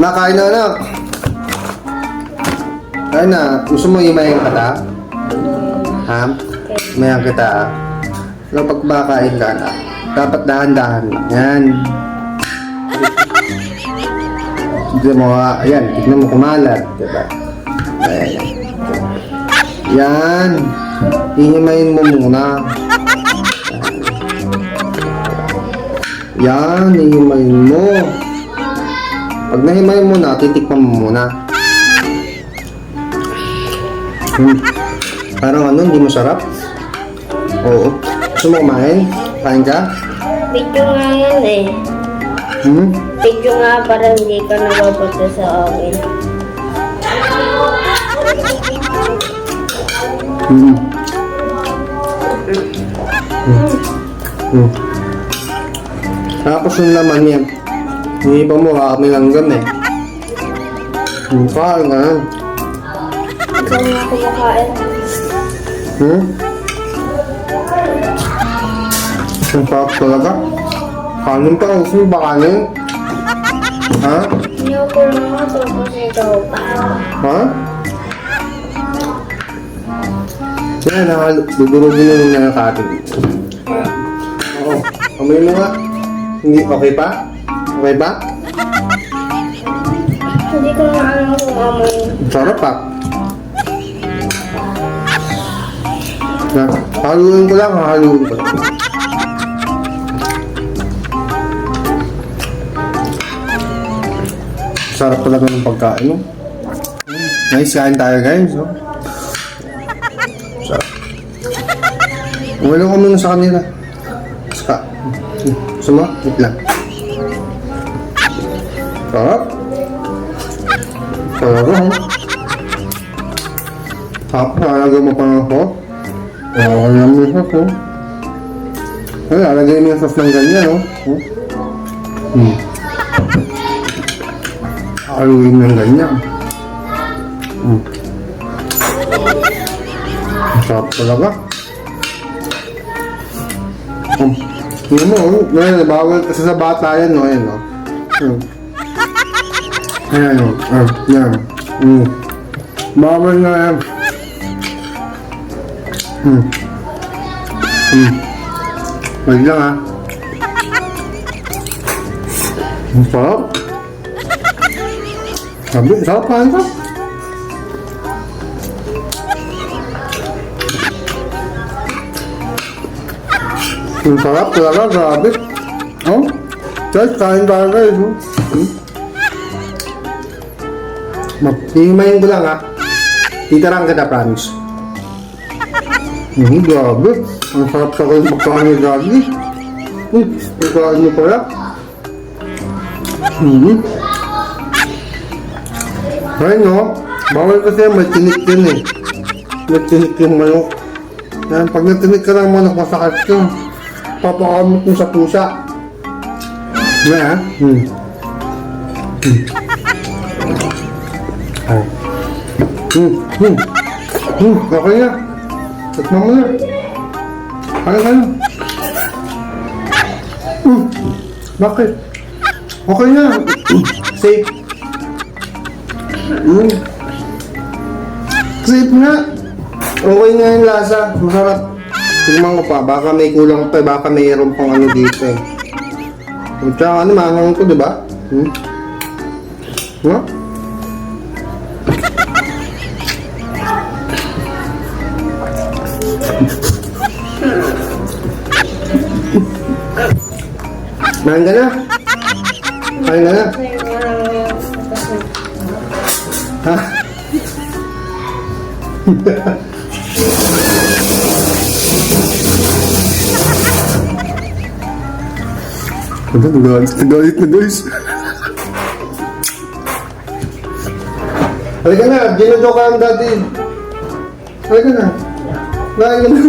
Nakain na, anak. Kain na. Gusto mo imayin ka ta? Ha? Imayin kita. Ano pag makain ka na? Dapat dahan-dahan lang. Yan. Tignan mo ha. Ayan. Tignan mo kumalat. Diba? Ayan. Yan. Ihimayin mo muna. Yan. Ihimayin mo. Pag nahimayin mo na, titikman mo muna. Parang ano, hindi masarap? Oo. Gusto mo kumain? Kain ka? Video nga yan eh. Video nga para hindi ka nabapunta sa akin. Tapos yung laman yan. Hindi pa mo kami langgam eh. Kain ka na. Ikaw nga kumakain. Ang sarap talaga. Kanin pa. Gusto mo ba kanin? Ha? Hindi ako lang nga tapos ikaw pa. Ha? Yan, dudurugin mo muna ng katin. Oo. Kamay mo nga. Hindi, okay pa? Okay ba? Hindi ko nga alam kung amoy. Sarap pa. Na, haluin ko lang, haluin ko lang. Sarap talaga ng pagkain, no? Nice, kain tayo guys, no? Sarap. Umalang ko muna sa kanila. Saka. Gusto mo? Wait lang. Sarap. Talaga, ha? Sarap, nalagay mo pa ng sauce. Oo, alam mo yung sauce, oh. Ay, nalagay mo yung sauce ng ganyan, oh. Haluin ng ganyan. Sarap talaga. Tingnan mo, oh. Bawal kasi sa bata yan, no? Ayan, no? Ayan, no? Yan. Bawal na yan. Wait lang, ha? Ang sarap. Sabi, sarap pa ito. Ang sarap talaga, grabe. Oh, guys, kain tayo guys. Hihimayin ko lang ha. Titarang kita, promise. Grabe. Ang sarap talaga yung pagkain ni Daddy. Pagkain niyo pala. Ay no, bawal kasi may tinik din eh. May tinik yung manok. Yan, pag natinik ka ng manok, masakit yun. Papakamot mo sa pusa. Yan ha. Ay. Okay na. Tikman mo na. Ano? Bakit? Okay na. Safe. Safe nga. Okay nga yung lasa. Masarap. Tingnan ko pa. Baka may kulang pa. Baka mayroon pang ano dito eh. Tsaka ano, mangang ko, diba? Ha? Main ka na? Kain ka na? Ha? Nagalit na guys. Halika na, ginadyo ka ang daddy. Halika na. Kain ka na.